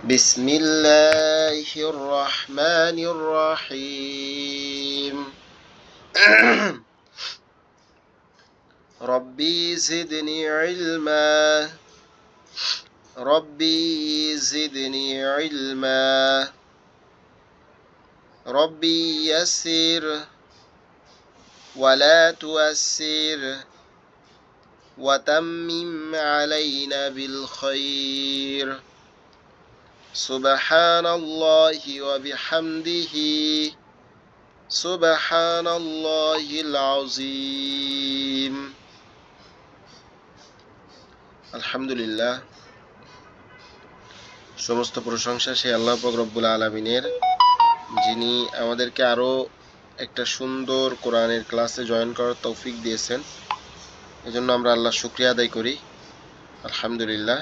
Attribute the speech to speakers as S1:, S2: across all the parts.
S1: بسم الله الرحمن الرحيم ربي زدني علما ربي زدني علما ربي يسر ولا تؤسر وتمم علينا بالخير سبحان الله وبحمده سبحان الله العظيم আলহামদুলিল্লাহ। সমস্ত প্রশংসা সেই আল্লাহ পাক রব্বুল আলামিনের, যিনি আমাদেরকে আরো একটা সুন্দর কোরআনের ক্লাসে জয়েন করার তৌফিক দিয়েছেন। এজন্য আমরা আল্লাহর শুকরিয়া আদায় করি। আলহামদুলিল্লাহ।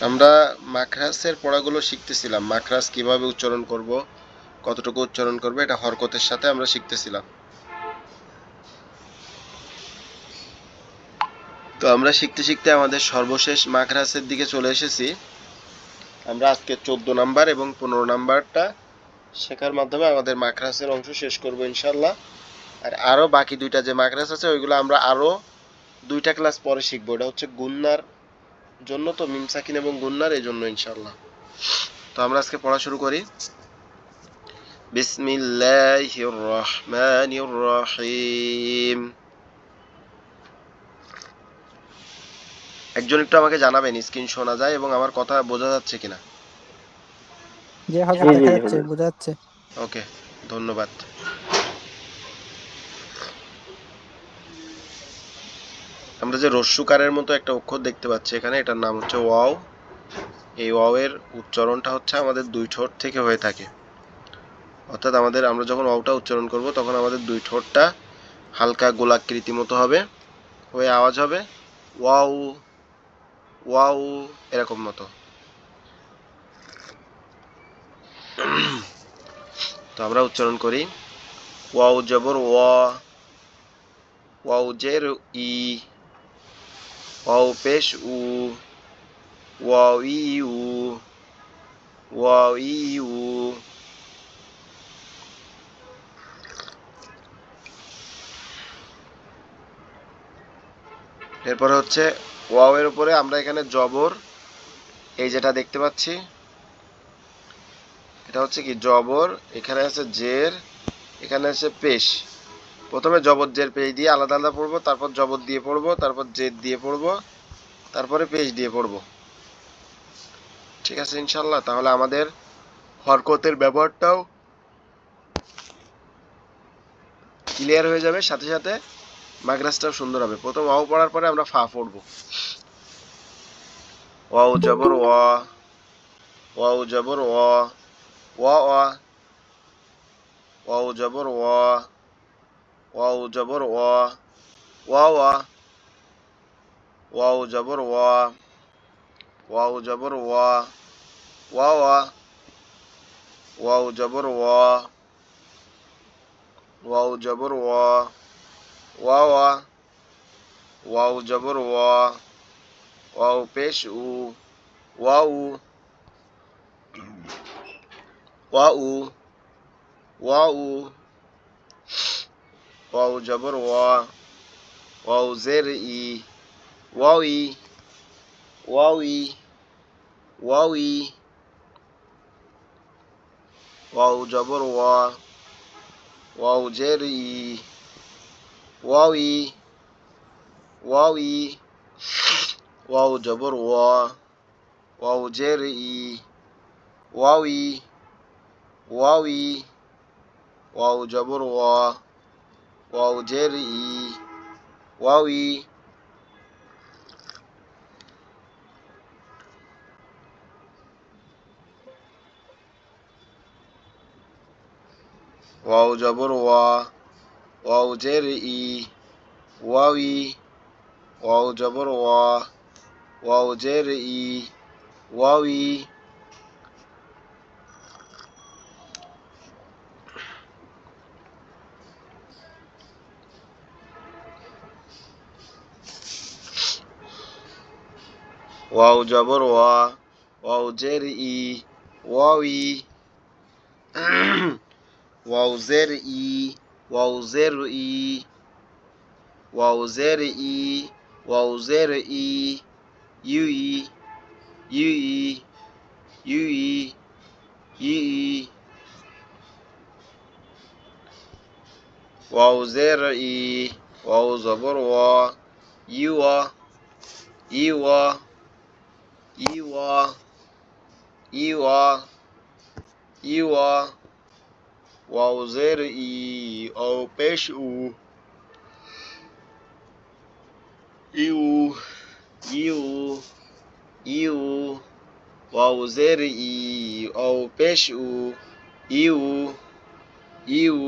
S1: আমরা মাখরাজের পড়াগুলো শিখতেছিলাম। মাখরাজ কিভাবে উচ্চারণ করব, কতটুকু উচ্চারণ করব, এটা হরকতের সাথে আমরা শিখতেছিলাম। তো আমরা শিখতে শিখতে আমাদের সর্বশেষ মাখরাজের দিকে চলে এসেছি। আমরা আজকে 14 নাম্বার এবং 15 নাম্বারটা শেখার মাধ্যমে আমাদের মাখরাজের অংশ শেষ করব ইনশাআল্লাহ। আর আরো বাকি দুইটা যে মাখরাজ আছে ওইগুলো আমরা আরো দুইটা ক্লাস পরে শিখবো। এটা হচ্ছে গুন্নার জন্য, তো মিম সাকিন এবং গুন্নার এই জন্য ইনশাআল্লাহ। তো আমরা আজকে পড়া শুরু করি। বিসমিল্লাহির রহমানির রহিম। একজন একটু আমাকে জানাবেন স্ক্রিন শোনা যায় এবং আমার কথা বোঝা যাচ্ছে কিনা।
S2: জি হযরত, দেখা যাচ্ছে, বোঝা যাচ্ছে।
S1: ওকে, ধন্যবাদ। আমরা যে রস্যুকারের মতো একটা অক্ষর দেখতে পাচ্ছি এখানে, এটার নাম হচ্ছে ওয়াও। এই ওয়াও এর উচ্চারণটা হচ্ছে আমাদের দুই ঠোঁট থেকে হয়ে থাকে। অর্থাৎ আমরা যখন ওয়াওটা উচ্চারণ করব তখন আমাদের দুই ঠোঁটটা হালকা গোলাকৃতি মতো হবে, হয়ে আওয়াজ হবে ওয়াও ওয়াও, এরকম মতো। তো আমরা উচ্চারণ করি ওয়াও জবর ওয়া, ওয়াও জের ই, ওয়াও পেশ উ, ওয়াও ই উ, ওয়াও ই উ। এরপরে হচ্ছে ওয়াও এর উপরে আমরা এখানে জবর, এই যেটা দেখতে পাচ্ছি এটা হচ্ছে কি জবর, এখানে আছে জের, এখানে আছে পেশ। প্রথমে জবর জের পেশ দিয়ে আলাদা আলাদা পড়বো, তারপর জবর দিয়ে পড়বো, তারপর জের দিয়ে পড়বো, তারপরে পেশ দিয়ে পড়বো। ঠিক আছে ইনশাল্লাহ। তাহলে আমাদের হরকতের ব্যবহারটাও ক্লিয়ার হয়ে যাবে, সাথে সাথে মাগরাজটাও সুন্দর হবে। প্রথম ওয়াও পড়ার পরে আমরা ফা পড়বো। ওয়াও জবর ওয়া, ওয়াও জবর ওয়া, ওয়া ওয়া, ওয়াও জবর ওয়া, ওয়াও জবর ওয়া, ওয়া ওয়া, ওয়াও জবর ওয়া, ওয়াও জবর ওয়া, ওয়া ওয়া, ওয়াও জবর ওয়া, ওয়াও জবর ওয়া, ওয়া ওয়া, ওয়াও জবর ওয়া, ওয়াও পেশ উ, ওয়াউ, ওয়াউ, ওয়াউ, ওয়াও জবর ওয়া, ওয়াও জের ই, ওয়াও ই, ওয়াও ই, ওয়াও ই, ওয়াও জবর ওয়া, ওয়াও জের ই, ওয়াও ই, ওয়াও ই, ওয়াও জবর ওয়া, ওয়াও জের ই, ওয়াও ই, ওয়াও ই, ওয়াও জবর ওয়া, ওয়াও জের ই, ওয়াও ই। ওয়াও জবর ওয়া, ওয়াও জের ই, ওয়াও ই, ওয়াও জবর ওয়া, ওয়াও জের ই, ওয়াও ই। ওয়াও জবর ওয়া, ওয়াও জের ই, ওয়াউই। ওয়াও জের ই, ওয়াও জের ই, ওয়াও জের ই, ওয়াও জের ই, ইউই, ইউই, ইউই, ইউই। ওয়াও জের ই, ওয়াও জবর ওয়া, ইউয়া, ইউয়া, ইউয়া, ইউয়া, ইউয়া। ওয়াও জের ই, ওয়াও পেশ উ, ইউ, ইউ, ইউ। ওয়াও জের ই, ওয়াও পেশ উ, ইউ, ইউ।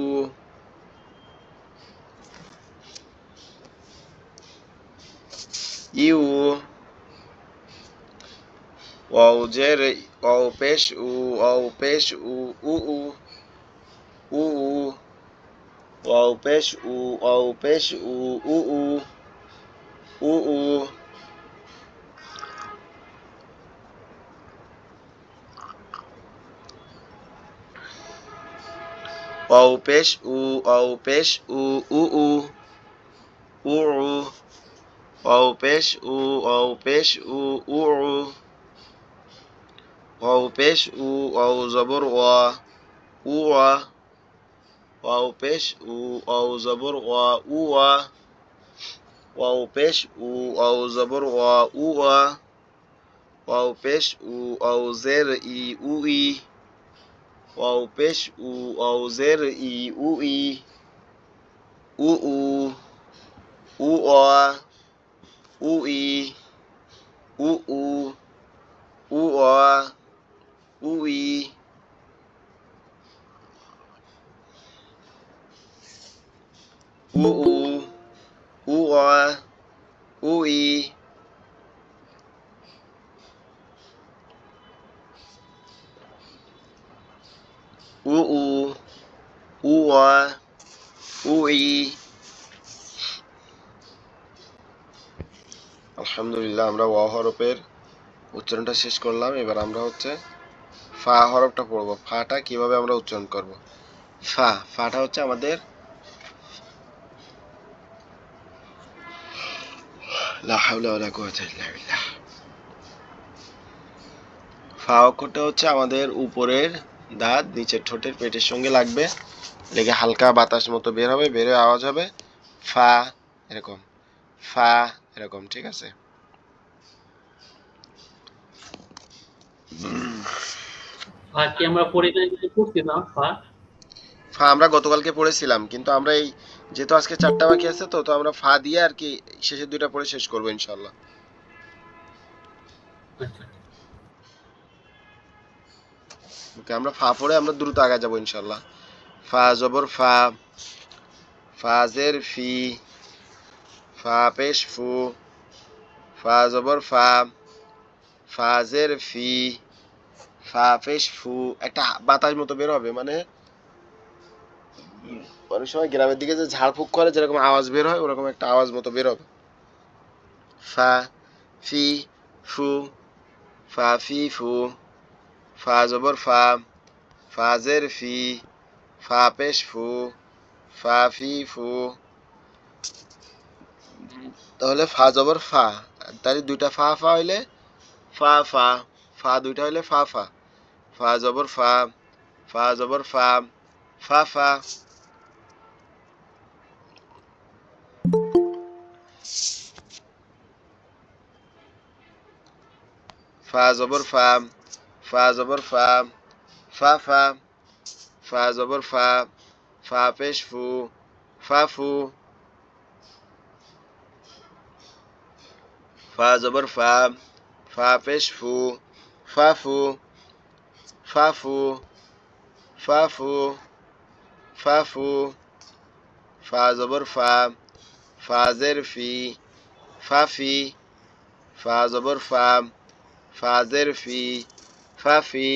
S1: ইউ। ওয়াও জের, ওয়াও পেশ উ, ওয়াও পেশ উ, উ উ, উ উ। ওয়াও পেশ উ, ওয়াও পেশ উ, উ উ, উ উ। ওয়াও পেশ উ, ওয়াও পেশ উ, উ উ, উ উ। ওয়াও পেশ উ, ওয়াও পেশ উ, উ উ। ওয়াও পেশ উ, ওয়াও জবর ওয়া, উয়া। ওয়াও পেশ উ, ওয়াও জবর ওয়া, উয়া। ওয়াও পেশ উ, ওয়াও জবর ওয়া, উয়া। ওয়াও পেশ উ, ওয়াও জের ই, উই। ওয়াও পেশ উ, ওয়াও জের ই, উই, উ উ, উয়া, উই, উ উ, উয়া, উই। উ উ, উয়া, উই। উ উ, উয়া, উই। আলহামদুলিল্লাহ, আমরা ওয়া হরফের উচ্চারণটা শেষ করলাম। এবার আমরা হচ্ছে ফা হরফটা পড়ব। ফাটা কিভাবে আমরা উচ্চারণ করব? ফা, ফাটা হচ্ছে আমাদের লা হাওলা ওয়ালা কুওয়াতা ইল্লা বিল্লাহ। ফা অক্ষরটা হচ্ছে আমাদের উপরের দাঁত নিচের ঠোঁটের পেটের সঙ্গে লাগবে, লেগে হালকা বাতাস মতো বের হবে, বের হয়ে আওয়াজ হবে ফা, এরকম ফা, এরকম। ঠিক আছে?
S3: আর কি আমরা পড়ি নাই, কিছু পড়ছি না পা।
S1: ফা আমরা গতকালকে পড়েছিলাম, কিন্তু আমরা এই যেহেতু আজকে 4টা বাকি আছে, তো তো আমরা ফা দিয়ে আর কি শেষের 2টা পড়ে শেষ করবো ইনশাল্লাহ।
S3: আচ্ছা,
S1: ওকে, আমরা ফা পড়ে আমরা দ্রুত আগে যাবো ইনশাল্লাহ। ফা জবর ফা, ফা জের ফি, ফা পেশ ফু, ফা জবর ফা, ফা জের ফি, ফা পেশ ফু। একটা বাতাস মতো বের হবে, মানে অনেক সময় গ্রামের দিকে যে ঝাড়ফুঁক করে যেরকম আওয়াজ বের হয়, ওরকম একটা আওয়াজ মতো বের হবে। ফা, ফি, ফু, ফা ফি ফু, ফা জবর ফা, ফা জের ফি, ফা পেশ ফু, ফা ফি ফু। তাহলে ফা জবর ফা, তার 2টা ফা ফা হইলে ফা ফা, ফা 2টা হইলে ফা ফা। ফা জবর ফা, ফা জবর ফা, ফা ফা। ফা জবর ফা, ফা জবর ফা, ফা ফা। ফা জবর ফা, ফা পেশ ফু, ফা ফু। ফা জবর ফা, ফা পেশ ফু, ফা ফু, ফা ফু, ফা ফু, ফা ফু। ফা জবর ফা, ফা জের ফি, ফা ফি। ফা জবর ফা, ফা জের ফি, ফা ফি।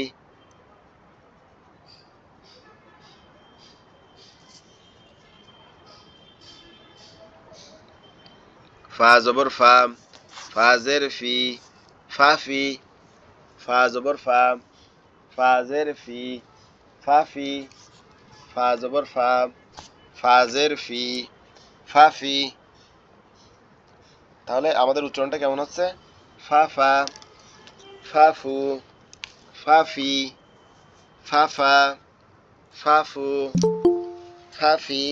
S1: ফা জবর ফা, ফা জের ফি, ফাফি, ফা জবর ফা, ফা জের ফি, ফাফি, ফা জবর ফা, ফা জের ফি, ফাফি। তাহলে আমাদের উচ্চারণটা কেমন হচ্ছে? ফাফা, ফাফু, ফাফি, ফাফা, ফাফু, ফাফি।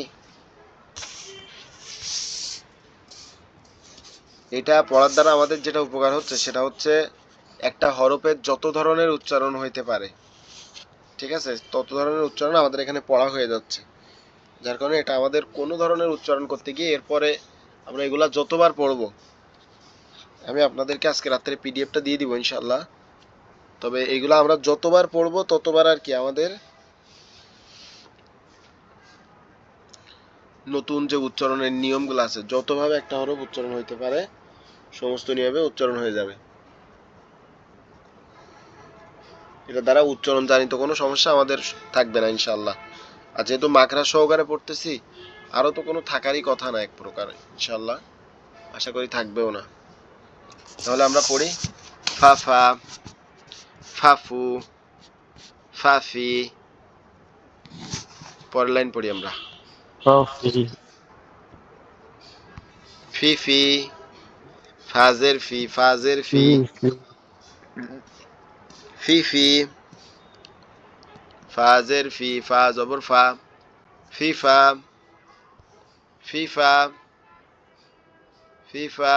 S1: এটা পড়ার দ্বারা আমাদের যেটা উপকার হচ্ছে সেটা হচ্ছে একটা হরফের যত ধরনের উচ্চারণ হইতে পারে, ঠিক আছে, তত ধরনের উচ্চারণ আমাদের এখানে পড়া হয়ে যাচ্ছে। যার কারণে এটা আমাদের কোনো ধরনের উচ্চারণ করতে গিয়ে এরপরে আমরা এগুলা যতবার পড়বো, আমি আপনাদেরকে আজকে রাত্রে পিডিএফটা দিয়ে দিব ইনশাল্লাহ। তবে এগুলো আমরা যতবার পড়বো ততবার আর কি আমাদের নতুন যে উচ্চারণের নিয়মগুলো আছে, যতভাবে একটা হরফ উচ্চারণ হইতে পারে সমস্ত নিয়মে উচ্চারণ হয়ে যাবে। এটা দ্বারা উচ্চারণ জানিত কোনো সমস্যা আমাদের থাকবে না ইনশাল্লাহ। আর যেহেতু মাকড়া সহকারে পড়তেছি, আরো তো কোনো থাকারই কথা না এক প্রকার, ইনশাল্লাহ আশা করি থাকবেও না। তাহলে আমরা পড়ি ফাফা, ফাফু, ফাফি। পরের লাইন পড়ি আমরা
S4: ফাফি,
S1: ফিফি, ফাজের ফি, ফাজের ফি,
S4: ফিফি,
S1: ফিফি, ফাজের ফি, ফা জবর ফা, ফিফা, ফিফা, ফিফা,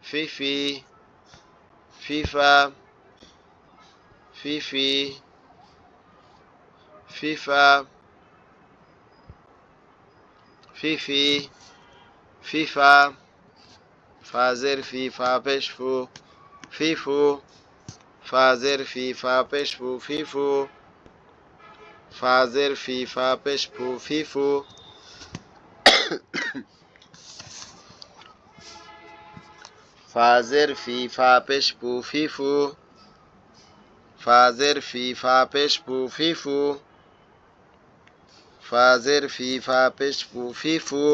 S1: ফিফি, ফিফা, ফিফি, ফিফা, ফিফি, ফিফা, ফাজের ফি, ফা পেশ ফু, ফিফু, ফাজের ফি, ফা পেশ ফু, ফিফু, ফাজের ফি, ফা পেশ ফু, ফিফু, ফাজের ফি, ফা পেশ ফু, ফিফু, ফাজের ফি, ফা পেশ ফু, ফিফু, ফাজের ফি, ফা পেশ ফু, ফিফু,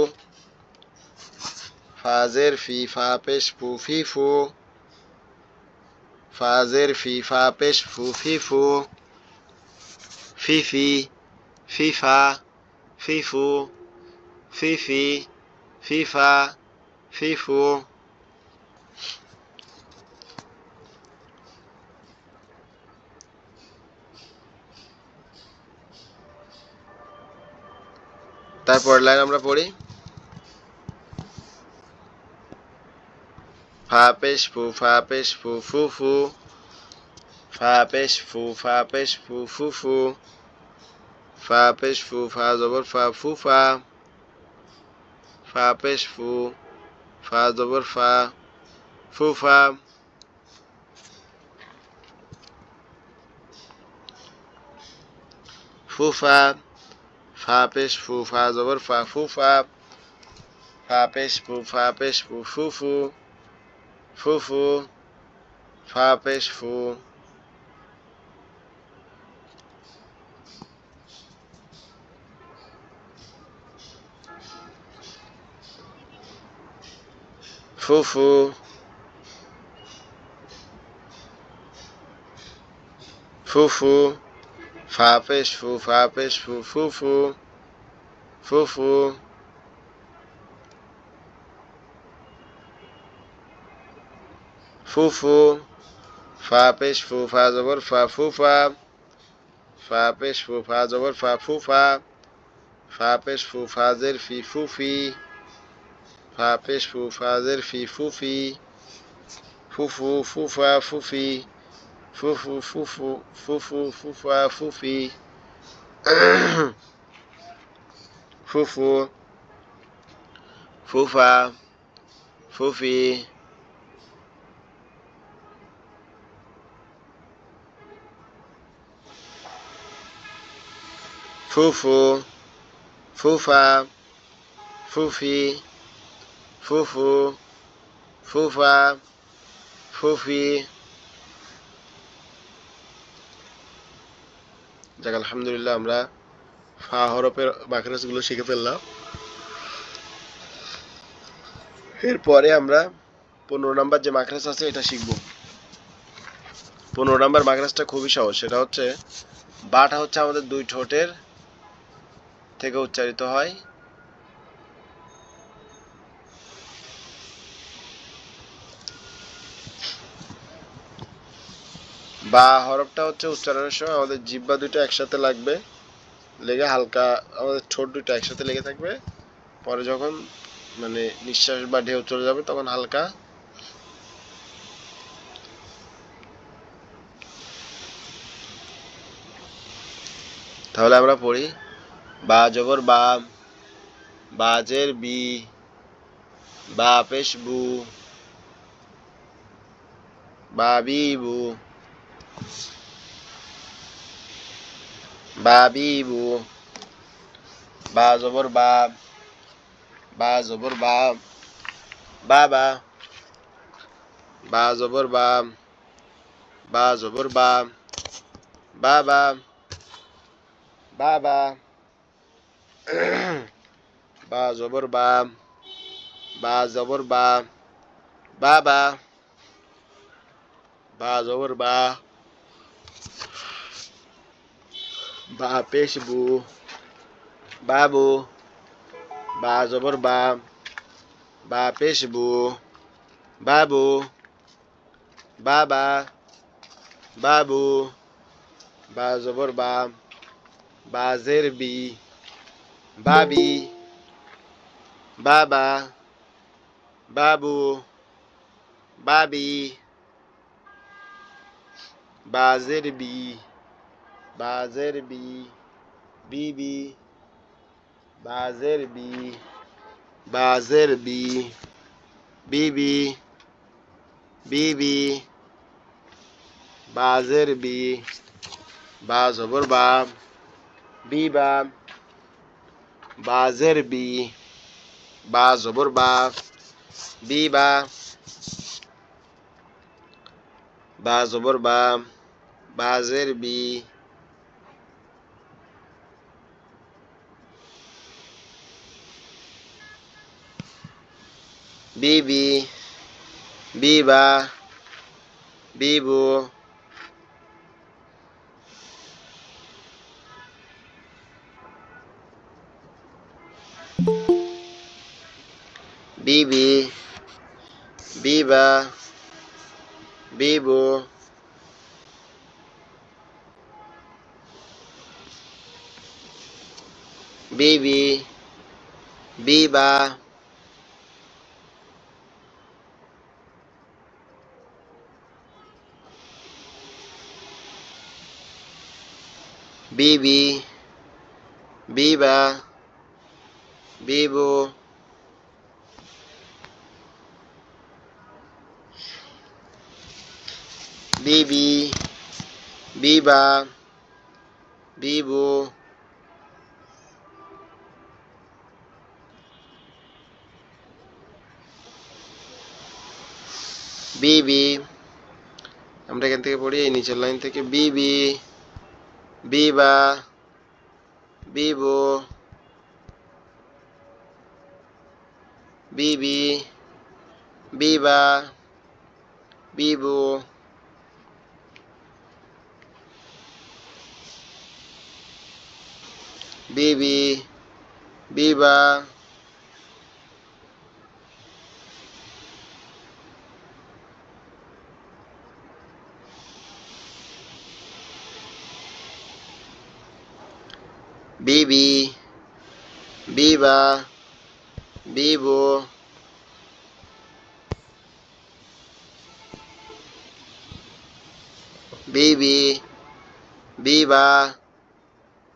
S1: ফাজের ফি, ফা পেশ ফু, ফিফু, ফাজের ফি, ফা পেশ ফু, ফিফু, ফিফি, ফিফা, ফিফু, ফিফি, ফিফা, ফিফু। তারপর লাইন আমরা পড়ি ফা পেশ ফু, ফা পেশ ফু, ফুফু, ফা পেশ ফু, ফা পেশ ফু, ফুফু, ফা পেশ ফু, ফা জবর ফা, ফুফা, ফা পেশ ফু, ফা জবর ফা, ফুফা, ফুফা, ফা পেশ ফু, ফা জবর ফা, ফুফা, ফা পেশ ফু, ফা পেশ ফু, ফুফু, ফুফু, ফা পেশ ফু, ফুফু, ফুফু, ফা পেশ ফু, ফা পেশ ফু, ফুফু, ফুফু, ফুফু, ফা পেশ ফু, ফা জবর ফা, ফুফা, ফা পেশ ফু, ফা জবর ফা, ফুফা, ফা পেশ ফু, ফাজের ফি, ফুফি, ফা পেশ ফু, ফাজের ফি, ফুফি, ফুফু, ফুফা, ফুফি, ফুফু, ফুফু, ফুফু, ফুফা, ফুফি, ফুফু, ফুফা, ফুফি, ফুফু, ফুফা, ফুফি, ফুফু, ফুফা, ফুফি। যাক আলহামদুলিল্লাহ আমরা ফা হরফের মাখরাজগুলো শিখে ফেললাম। এরপরে আমরা 15 নাম্বার যে মাখরাজ আছে এটা শিখবো। 15 নাম্বার মাখরাজটা খুবই সহজ, সেটা হচ্ছে বাটা হচ্ছে আমাদের দুই ঠোঁটের থেকে উচ্চারিত হয়। বা হরফটা হচ্ছে উচ্চারণের সময় আমাদের জিহ্বা দুটো একসাথে লাগবে, লেগে হালকা আমাদের ঠোঁট দুটো একসাথে লেগে থাকবে। পরে যখন মানে নিঃশ্বাস বা ঢেউ চলে যাবে তখন হালকা। তাহলে আমরা পড়ি বা জবর বা, বাজের বি, বা পেশ বু, বাবিবু, বাবিবু, বা জবর বা, বা জবর বা, বাবা, বা জবর বা, বা জবর বা, বাবা, বাবা, বা জবর বা জবর বাবা, বা জবর বা পেশ বু, বাবু, বা জবর বা পেশ বু, বাবু, বাবা, বাবু, বা জবর বা জের বি, বাবি, বাবা, বাবু, বাবি, বাজের বি, বাজের বি, বিবি, বাজের বি, বাজের বি, বিবি, বিবি, বাজের বি, বা জবর বিবা, বাজের বি, বা জবর বিবা, বা জবর বাজের বি, বিবি, বিবা, বিবু, বিবি, বিবা, বিবু, বিবি, বিবা, বিবি, বিবা, বিবু, বিবি, বিবা, বিবু, বিবি। আমরা এখান থেকে পড়ি এই নিচের লাইন থেকে বিবি, বিবা, বিবু, বিবি, বিবা, বিবু, বিবি, বিবা, বিবি, বিবা, বিবু, বিবি, বিবা,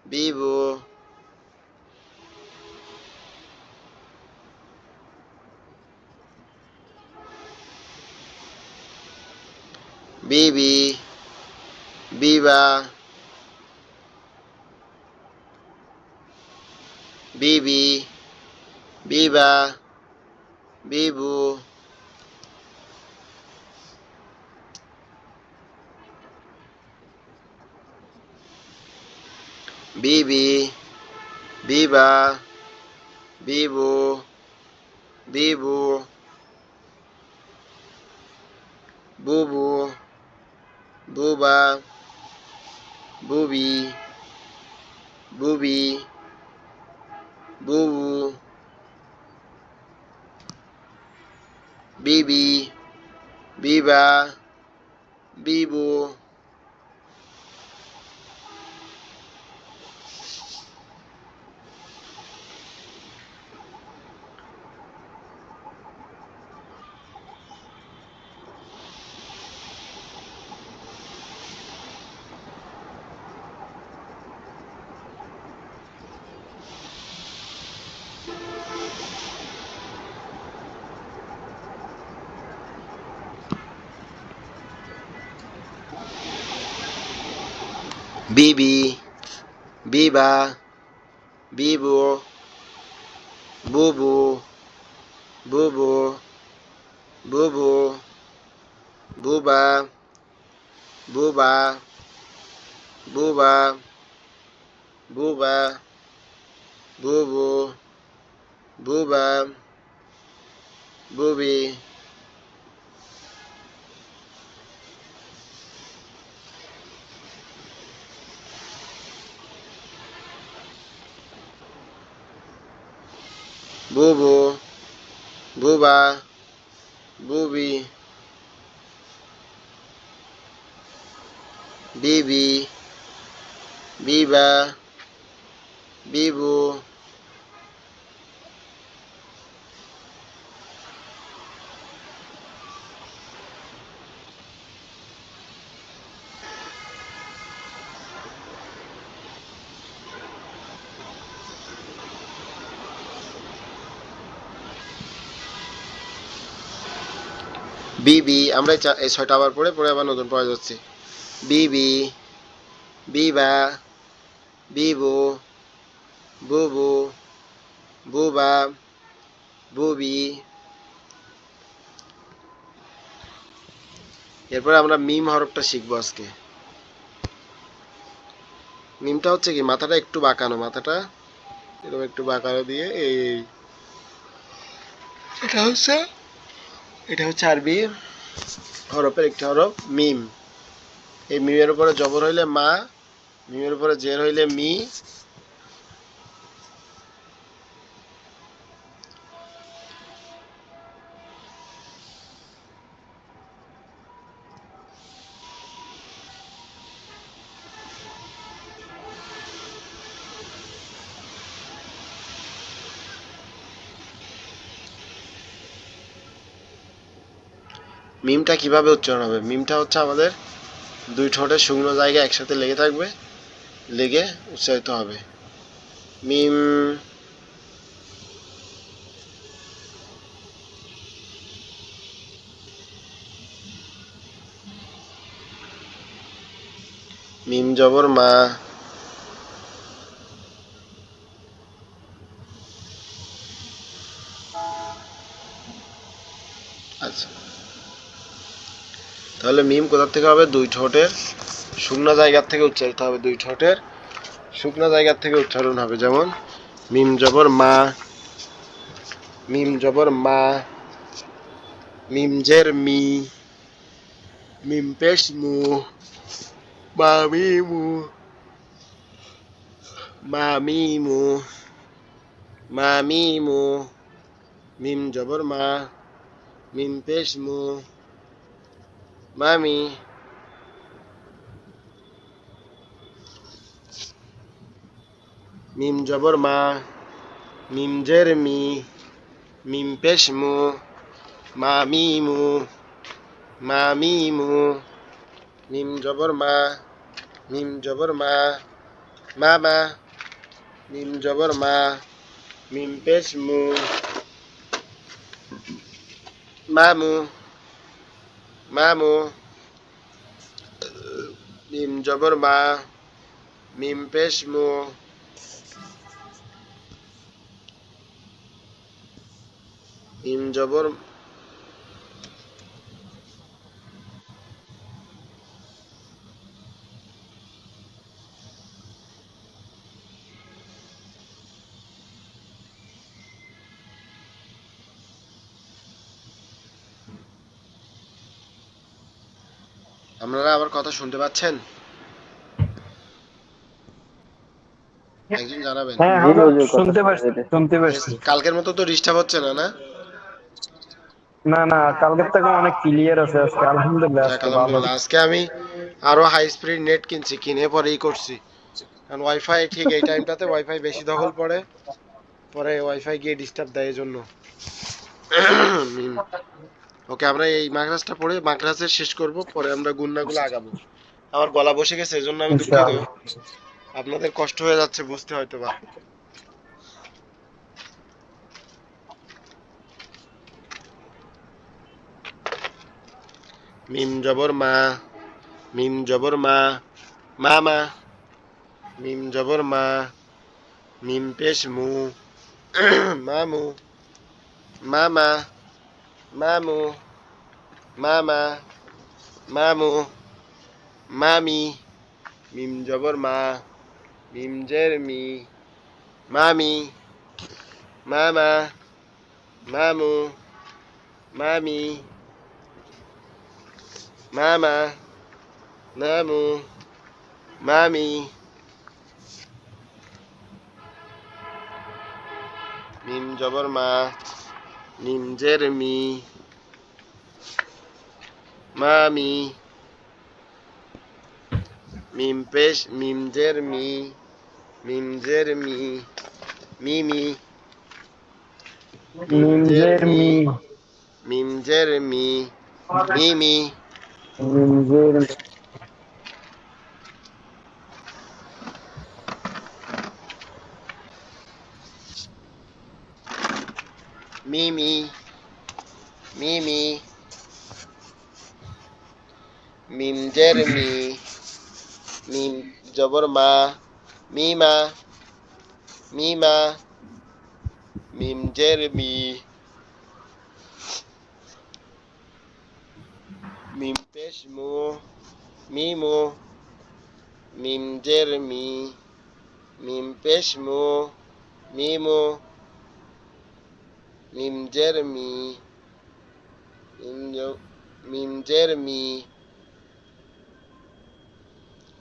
S1: বিবু, বিবি, বিবা, বিবি, বিবা, বিবু, বিবি, বিবা, বিবু, বিবু, বুবু, বুবা, বুবি, বুবি, বুবু, বিবি, বিবা, বিবু, বিবি, বিবা, বিবু, বুবু, বুবু, বুবু, বুবা, বুবা, বুবা, বুবা, বুবু, বুবা, বুবি, বুবু, বুবা, বুবি, বিবি, বিবা, বিবু, বিবি। আমরা এই ছয়টা আবার পড়ে আবার নতুন পড়া যাচ্ছে। বিবি, বিবা, বিবু, বুবু, বুবা, বুবি। এরপরে আমরা মিম হরফটা শিখবো আজকে। মিমটা হচ্ছে কি, মাথাটা একটু বাঁকানো, মাথাটা এরকম একটু বাঁকানো দিয়ে এই এটা হচ্ছে এটা হচ্ছে আরবি হরফের একটি হরফ মিম। এই মিমের উপরে জবর হইলে মা, মিমের উপরে জের হইলে মি। মিমটা কিভাবে উচ্চারণ হবে? মিমটা হচ্ছে আমাদের দুই ঠোঁটের শুকনো জায়গায় একসাথে লেগে থাকবে, লেগে উচ্চারিত হবে। মিম, মিম জবর মা। আচ্ছা, তাহলে মিম কোথা থেকে হবে? দুই ঠোঁটের শুকনো জায়গার থেকে উচ্চারিত হবে, দুই ঠোঁটের শুকনো জায়গার থেকে উচ্চারণ হবে। যেমন মিম জবর মা, মিম জবর মা, মিম জের মি, মিম পেশ মু, মা মি মু, মা মি মু, মা মি মু, মিম জবর মা, মিম পেশ মু, মামি, মিম জবর মা, মিম জের মি, মিম পেশ মু, মা মি মু, মা মি মু, মিম জবর মা, মিম জবর মা, মামা, মিম জবর মা, মিম পেশ মু, মামু, মামু, মিম জবর মা, মিম পেশ মু, মিম জবর আপনারা আমার কথা শুনতে পাচ্ছেন? একজন জানাবেন।
S4: হ্যাঁ
S5: জি
S4: আমরা
S5: হুজুর, কথা
S4: শুনতে
S5: শোনা
S4: পারছি
S5: যাইতেছে।
S4: শুনতে পারছি।
S1: কালকের মতো তো ডিস্টার্ব হচ্ছে না, না?
S4: না না, কালকের থেকে অনেক ক্লিয়ার আছে আজকে, আলহামদুলিল্লাহ
S1: যাক
S4: আজকে ভালো।
S1: আলহামদুলিল্লাহ, আজকে আমি আরো হাই স্পিড নেট কিনছি, কিনে পরেই করছি। কারণ ওয়াইফাই ঠিক এই টাইমটাতে ওয়াইফাই বেশি দখল পড়ে, পরে ওয়াইফাই গিয়ে ডিস্টার্ব দেয় এই জন্য। ওকে, আমরা এই মাকড়াসটা পড়ে মাকড়াসের শেষ করব, পরে আমরা গুন্নাগুলো আগাবো। আমার গলা বসে গেছে, এজন্য আমি দুঃখিত।
S4: ইনশাআল্লাহ।
S1: আপনাদের কষ্ট হয়ে যাচ্ছে বুঝতে হয়তো বা। মিম জবর মা, মিম জবর মা, মা মা। মিম জবর মা, মিম পেশ মু, মামু, মামা, মামু, মামা, মামু, মামি। মিম জবর মা, মিম জের মি, মামি, মামা, মামু, মামি, মামা, মামু, মামি। মিম জবর মা, মিম জের মি, মামি। মিম পেশ মিম জের মি, মিম জের মি, মিমি। মিম
S4: মিম
S1: জের
S4: জের
S1: মি,
S4: মি,
S1: মিম জের মি, মিমি।
S4: মিম জের
S1: মিমি, মিমি। মিম জের মি, মিম জবর মা, মিমা, মিমা। মিম জের মি, মিম পেশ মু, মিমু। মিম জের মি, মিম পেশ মু, মিমু। মিম জের মি, মিম জের মি,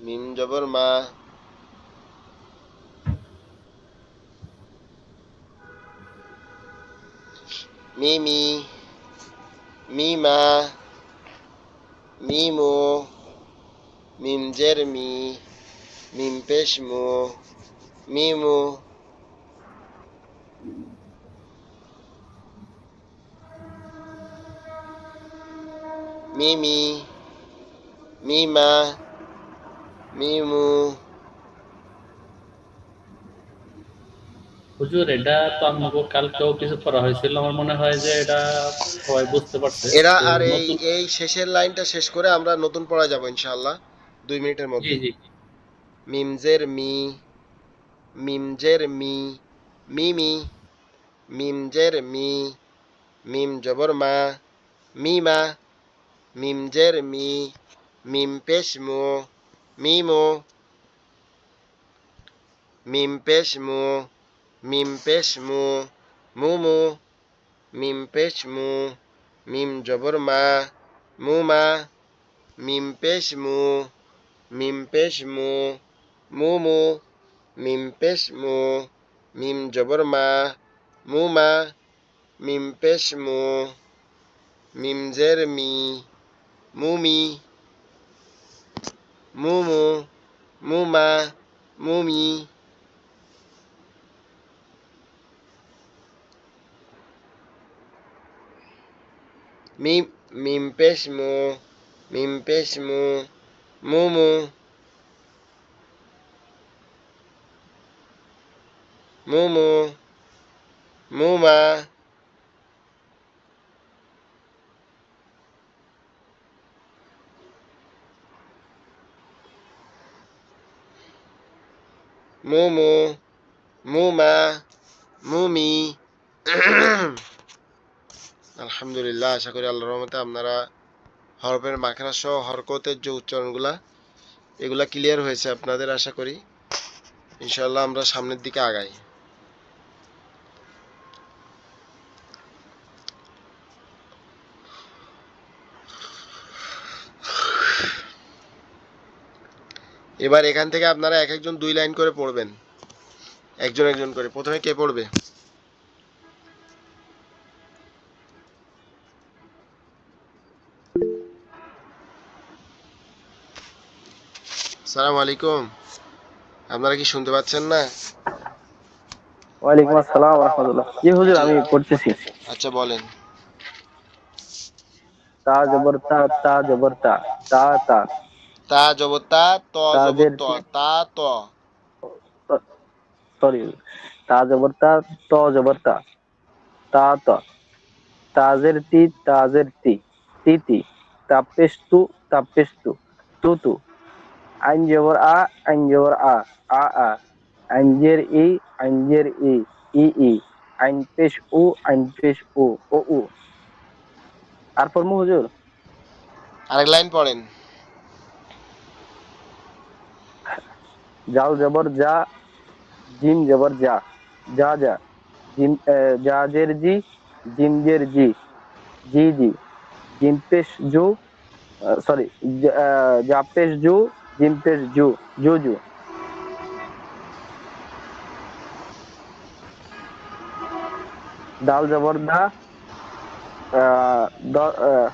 S1: মিম জবর মা, মিমি, মিমা, মিমু। মিম জের মি, মিম পেশ মু, মিমু। মিমি, মিমা, মিমু।
S3: হুজুর এটা তো আমাকে কালকেও কিছু করা হয়েছিল, আমার মনে হয় যে এটা সবাই বুঝতে পারছে।
S1: এরা
S3: তো
S1: আর এই
S3: নতুন।
S1: এই শেষের লাইনটা শেষ করে আমরা নতুন পড়া যাব ইনশাআল্লাহ 2 মিনিটের
S3: জি
S1: মধ্যে।
S3: জি।
S1: মিম জের মি, মিম জের মি, মিমি। মিম জের মি, মিম জবর মা, মিমা। মিম জের মি, মিম পেশ মু, মিমু। মিম পেশ মু, মিম পেশ মু, মুমু। মিম পেশ মু, মিম জবর মা, মুমা। মিম পেশ মু, মিম পেশ মু, মুমু। মিম পেশ মু, মিম জবর মা, মুমা। মিম পেশ মু, মিম জের মি, মুমি, মুমু, মুমা, মুমি। মিম মিম পেশ মু, মিম পেশ মু, মুমু, মুমু, মুমা। মুমু, মুমা, মুমি। আলহামদুলিল্লাহ, আশা করি আল্লাহর রহমতে আপনারা হরফের মাখরা সহ হরকতের যে উচ্চারণগুলা এগুলা ক্লিয়ার হয়েছে আপনাদের, আশা করি। ইনশাআল্লাহ আমরা সামনের দিকে আগাই। এবার এখান থেকে আপনারা এক একজন 2 লাইন করে পড়বেন, একজন একজন করে। প্রথমে কে পড়বে? আসসালামু আলাইকুম, আপনারা কি শুনতে পাচ্ছেন না?
S4: ওয়ালাইকুম আসসালাম ওয়া রাহমাতুল্লাহ। জি হুজুর, আমি পড়তেছি।
S1: আচ্ছা বলেন।
S4: তা জবর তা, তা জবর তা, তা তা।
S1: তা জবর তা, ত জবর
S4: তাজের
S1: ত,
S4: তি,
S1: তা ত।
S4: সরি, তা জবর তা, ত জবর তা, তা ত। তাজের তি, তাজের তি, তি তি। তাপেশ তু, তাপেশ তু, তু তু। আইন জবর আ, আইন জবর আ, আ আ। আইনজের ই, আইনজের ই, ই ই। আইন পেশ উ, আইন পেশ উ, ও উ। আর পড়মু হুজুর?
S1: আরেক লাইন পড়েন।
S4: জাল জবর যা, জিম জবর যা, যা যা। জিম জাজের জি, জিমজের জি, জি জি। জিম পেশ জু, সরি, জাপেশ জু, জিম পেশ জু, জু জু। দাল জবর দা, আহ, দ আহ,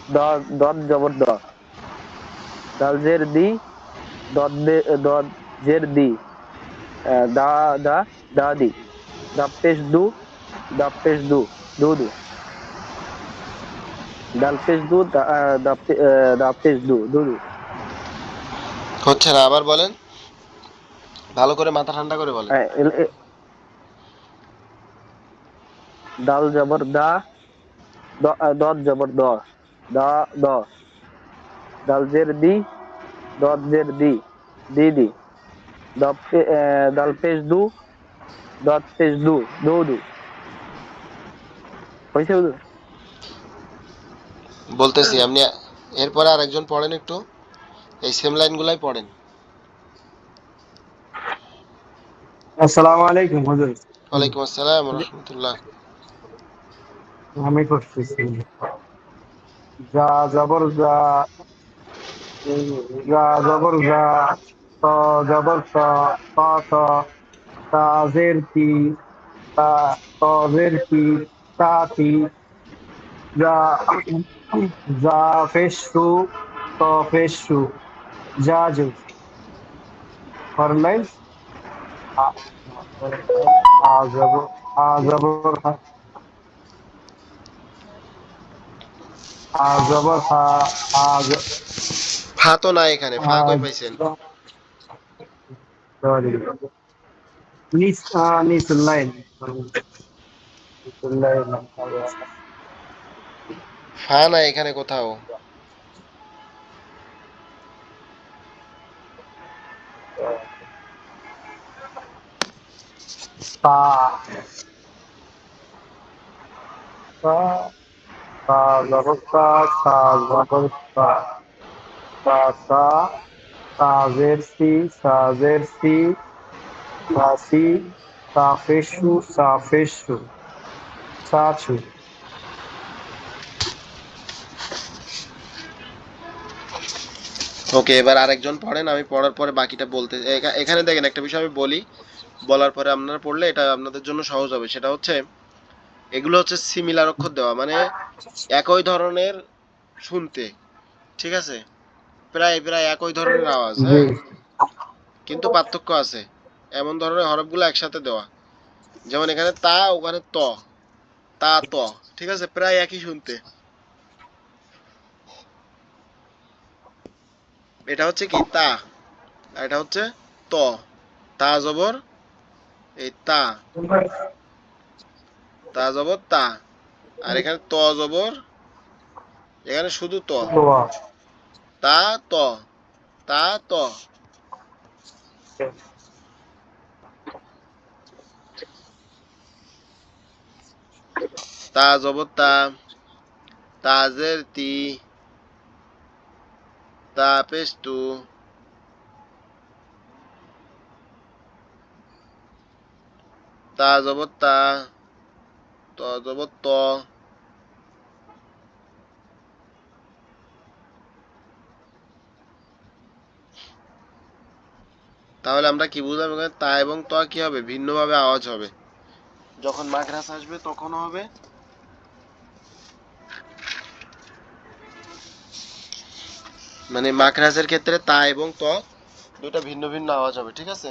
S4: দ- দদ জবর দ। দাল জের দি, দদ জের দি, দা দা, দা দি। দাপেশ দু, দাপেশ দু, দু দু। দাল পেশ দু, দাপেশ দু, দু দু।
S1: হচ্ছে না, আবার বলেন, ভালো করে মাথা ঠান্ডা করে বলেন।
S4: দাল জবর দা, দদ জবর দ, দা দ। দাল জের দি, দদ জের দি, দি দি। দাল পেশ দু, দদ পেশ দু, দু দু। হয়েছে হুজুর?
S1: বলতেছি আপনি, এরপরে আরেকজন পড়েন একটু, এই সেম লাইনগুলাই পড়েন।
S5: আসসালামু আলাইকুম হুজুর।
S1: ওয়ালাইকুম আসসালাম ওয়া রাহমাতুল্লাহ।
S5: আমি করতেছি। যা জবর যা, যা জবর যা, ত জবর ত, ত ত। তাজের তি, তা তজের তি, তা তি। যা যা ফেসু, ত ফেসু, যা যু। ফরলাই আ জবর, আ জবর আ জবর হা, আ
S1: ফা তো নাই এখানে, ফা কই পাইছেন?
S5: সরি, নিচুল্লাইন, নিচুল্লাইন।
S1: ফা নাই এখানে কোথাও।
S5: তা তা তা জবর তা, তা জবর তা, তা তা। তাজের সি, সাজের সি, সাসি। সাফেসু, সাফেসু, সাছু।
S1: ওকে, এবার আরেকজন পড়েন, আমি পড়ার পরে বাকিটা বলতে। এখানে দেখেন একটা বিষয় আমি বলি, বলার পরে আপনারা পড়লে এটা আপনাদের জন্য সহজ হবে। সেটা হচ্ছে, এগুলো হচ্ছে সিমিলার অক্ষর দেওয়া, মানে একই ধরনের শুনতে, ঠিক আছে, প্রায় প্রায় একই ধরনের আওয়াজ,
S5: জি।
S1: হ্যাঁ, কিন্তু পার্থক্য আছে। এমন ধরনের হরফগুলো একসাথে দেওয়া, যেমন এখানে তা, ওখানে ত, তা ত, ঠিক আছে, প্রায় একই শুনতে। এটা হচ্ছে কি তা, আর এটা হচ্ছে ত। তা জবর এই তা, তা জবর তা। আর এখানে ত জবর, এখানে শুধু ত,
S5: দোয়া।
S1: তা ত, তা ত। তা জবর তা, তাজের তি, তা পেশ তু, তা জবর তা, ত জবর ত। তাহলে আমরা কি বুঝলাম এখানে তা এবং ত কি হবে, ভিন্নভাবে আওয়াজ হবে। যখন মাখরাজ আসবে তখন হবে মানে মাখরাজের ক্ষেত্রে তা এবং ত দুটো ভিন্ন ভিন্ন আওয়াজ হবে, ঠিক আছে।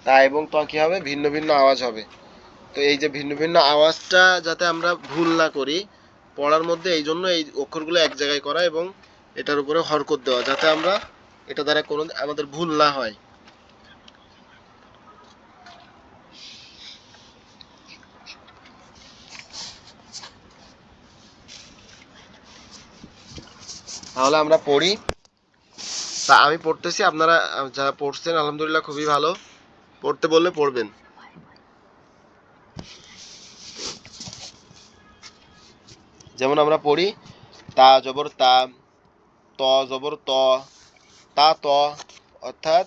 S1: তা এবং ত কি হবে, ভিন্ন ভিন্ন আওয়াজ হবে। তো এই যে ভিন্ন ভিন্ন আওয়াজটা যাতে আমরা ভুল না করি পড়ার মধ্যে, এই জন্য এই অক্ষরগুলো এক জায়গায় করা এবং এটার উপরে হরকত দেওয়া, যাতে আমরা এটা দ্বারা কোনো আমাদের ভুল না হয়। তাহলে আমরা পড়ি। তা আমি পড়তেছি, আপনারা যারা পড়ছেন আলহামদুলিল্লাহ খুবই ভালো, পড়তে বললে পড়বেন। যেমন আমরা পড়ি তা জবর তা, ত জবর ত, তা ত, অর্থাৎ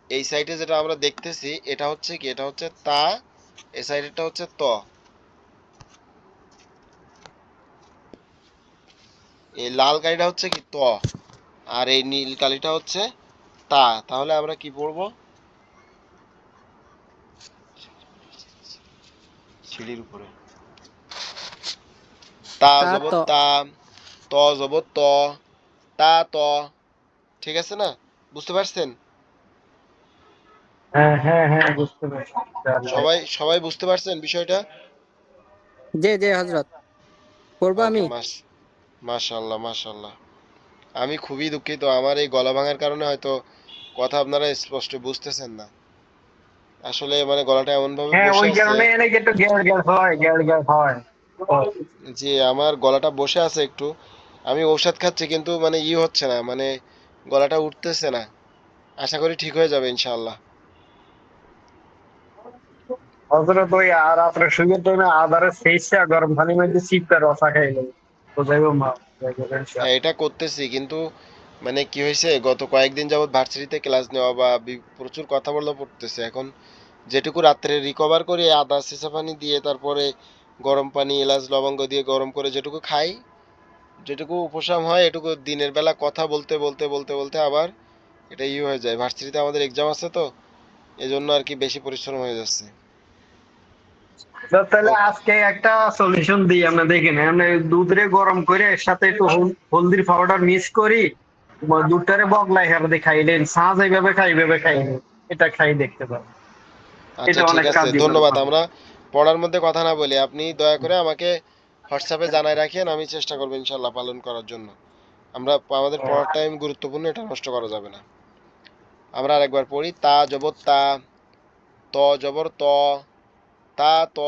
S1: এই সাইডে যেটা আমরা দেখতেছি এটা হচ্ছে কি, এটা হচ্ছে তা, এই সাইডেরটা হচ্ছে ত। এই লাল কালিটা হচ্ছে কি ত, আর এই নীল কালিটা হচ্ছে তা। তাহলে আমরা কি পড়বো, সিঁড়ির উপরে তা
S2: তা
S1: জবর
S2: তো
S1: তা, ত জবর ত, তা ত, ঠিক আছে না, বুঝতে পারছেন?
S5: হ্যাঁ হ্যাঁ হ্যাঁ, বুঝতে পারছি।
S1: সবাই সবাই বুঝতে পারছেন বিষয়টা?
S2: জি জি হজরত, পড়বো
S1: ওকে,
S2: আমি।
S1: মাশাআল্লাহ মাশাআল্লাহ। আমি খুবই দুঃখিত, আমার এই গলা ভাঙার কারণে হয়তো কথা আপনারা স্পষ্ট বুঝতেছেন না। আসলে মানে গলাটা এমন ভাবে
S5: হ্যাঁ,
S1: বসে
S5: ওই
S1: আছে।
S5: কারণে এনেকে একটু গ্যার গ্যার হয়, গ্যার গ্যার হয়। ও,
S1: যে আমার গলাটা বসে আছে একটু, আমি ঔষধ খাচ্ছি কিন্তু মানে হচ্ছে না, মানে গলাটা উঠতেছে না। আশা করি ঠিক হয়ে যাবে ইনশাআল্লাহ।
S5: হজরত ওই আর আপনার সুযোগ টাইমে আদারের শেষটা গরম পানির মধ্যে চিপটা রসা খাইলে তো যাইব মা,
S1: হ্যাঁ এটা করতেছি, কিন্তু মানে কি হয়েছে, গত কয়েকদিন যাবত ভার্সিটিতে ক্লাস নেওয়া বা প্রচুর কথা বলা পড়তেছে, এখন যেটুকু রাত্রে রিকভার করি আদা সিসা পানি দিয়ে, তারপরে গরম পানি এলাচ লবঙ্গ দিয়ে গরম করে যেটুকু খাই, যেটুকু উপশম হয় এটুকু দিনের বেলা কথা বলতে বলতে বলতে বলতে আবার এটা হয়ে যায়। ভার্সিটিতে আমাদের এক্সাম আছে তো, এজন্য আর কি বেশি পরিশ্রম হয়ে যাচ্ছে।
S5: তো তাহলে
S1: ওকে,
S5: আজকে একটা সলিউশন দিই আমরা, দেখেন আমরা দুধরে গরম করে এর সাথে একটু হলদির পাউডার মিক্স করি, দুধটারে বগলাই হেরাতে খাইলেন, সাঁজ এইভাবে খাই, এইভাবে খাইলেন, এটা খাই দেখতে পারেন।
S1: আচ্ছা
S5: এটা
S1: ঠিক
S5: অনেক
S1: আছে,
S5: কার্যকর
S1: ধন্যবাদ।
S5: হবে।
S1: আমরা পড়ার মধ্যে কথা না বলি, আপনি দয়া করে আমাকে হোয়াটসঅ্যাপে জানাই রাখেন, আমি চেষ্টা করবো ইনশাল্লাহ পালন করার জন্য। আমরা আমাদের পড়ার টাইম গুরুত্বপূর্ণ, এটা নষ্ট করা যাবে না। আমরা আরেকবার পড়ি তা জবর তা, ত জবর ত, তা ত,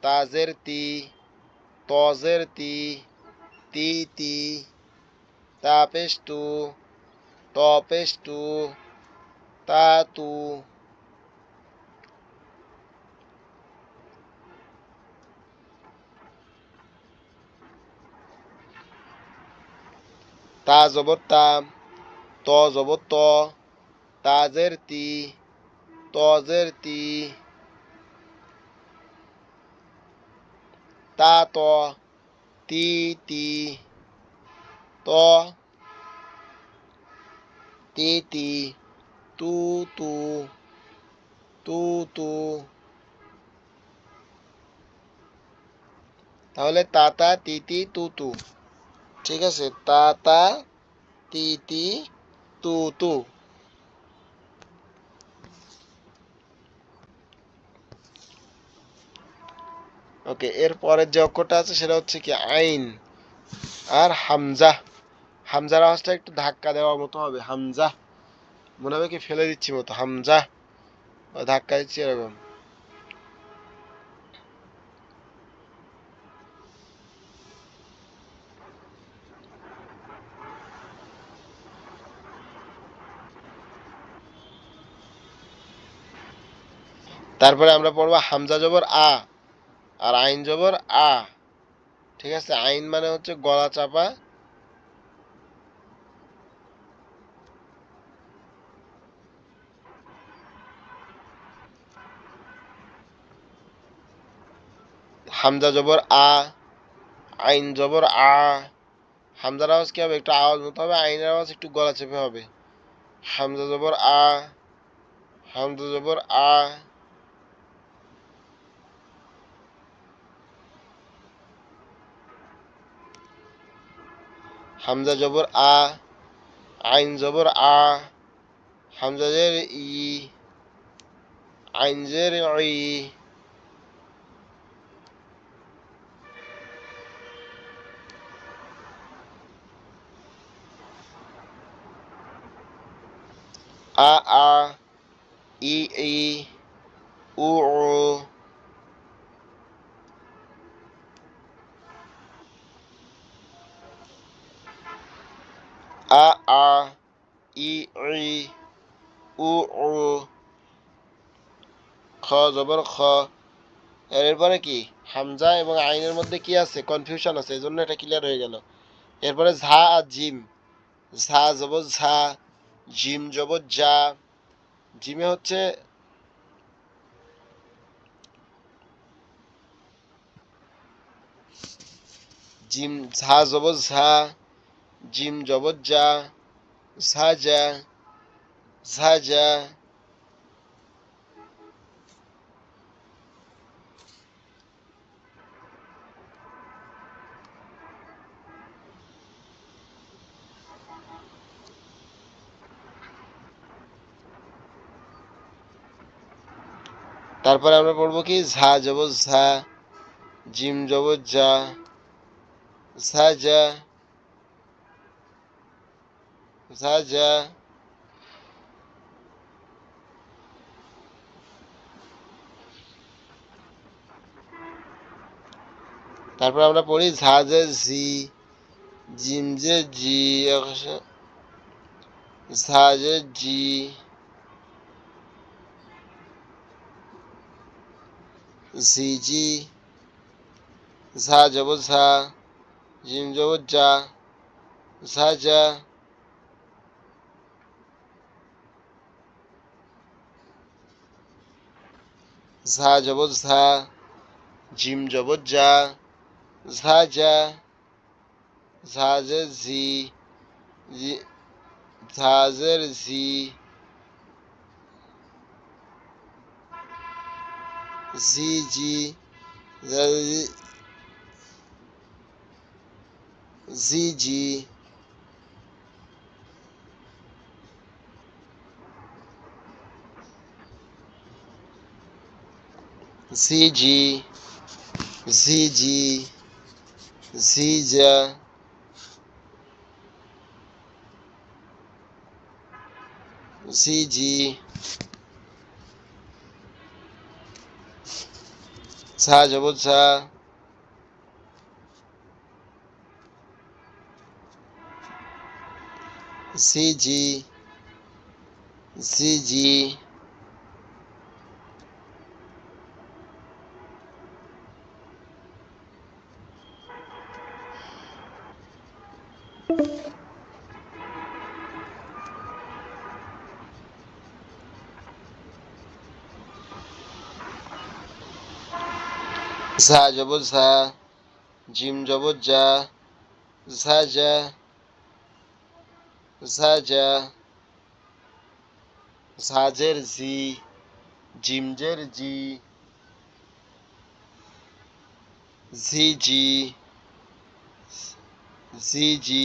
S1: তাজের তি, তজের তি, তি তি, তা পেশ তু, ত পেশ তু, তা তু। তা জবর তা, ত জবর ত, তাজের তি, তজের তি, তা ত, তি তি, ত তি তি, তু তু, তু তু। তাহলে তা তা তি তি তু তু, ঠিক আছে, তা তা তি তি তু তু। ওকে, এর পরের যে অক্ষরটা আছে সেটা হচ্ছে কি আইন আর হামজা। হামজার আওয়াজটা একটু ধাক্কা দেওয়ার মতো হবে, হামজা, মনে হবে কি ফেলে দিচ্ছি মতো, হামজা বা ধাক্কা দিচ্ছি এরকম। তারপরে আমরা পড়বো হামজা জবর আ আর আইন জবর আ, ঠিক আছে। আইন মানে হচ্ছে গলা চাপা, হামজা জবর আ, আইন জবর আ, হামজার আওয়াজ কি হবে? একটু আওয়াজ মতো হবে, আইনের আওয়াজ একটু গলা চেপে হবে। হামজা জবর আ, হামজা জবর আ, হামজা জবর আ, আইন জবর আ, হামজা জের ই, আইন জের ই, আ আ, ই ই, উ উ, আ আ, ই ই, উ উ, খ জবর খ। এরপরে কি হামজা এবং আইনের মধ্যে কি আছে? কনফিউশন আছে, এই জন্য এটা ক্লিয়ার হয়ে গেল। এরপরে ঝা আর জিম, ঝা জবর ঝা, জিম জবর যা। জিমে হচ্ছে জিম, ঝা জবর ঝা, জিম জবর যা, ঝা যা, ঝা যা। তারপরে আমরা পড়বো কি ঝা জবর ঝা, জিম জবর যা, ঝা যা, ঝা যা। তারপর আমরা পড়ি ঝা যে ঝি, জিম যে জি, ঝা যে জি, ঝি জি, ঝা জবর ঝা, জিম জবর যা, ঝা যা, ঝা জবর ঝা, জিম জবর যা, ঝা যা, ঝা যে ঝি, ঝা জের ঝি, ঝি জি, ঝি জি, ঝি জি, ঝি জি, ঝি যা, ঝি জি, ঝা জবর ঝা, ঝি জি, ঝি জি। ঝা জবর ঝা, জিম জবর যা, ঝা যা, ঝা যা, ঝাজের ঝি, জিমজের জি, ঝি জি, ঝি জি,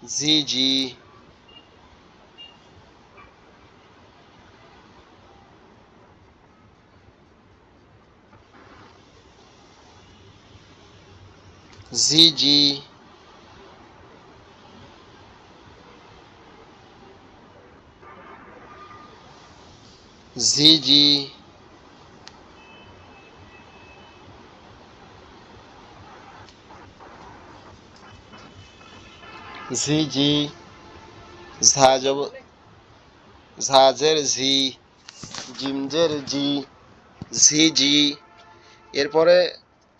S1: ঝি জি, ঝি জি, ঝি জি, ঝি জি, ঝা জবর, ঝাজের ঝি, জিমজের জি, ঝি জি। এরপরে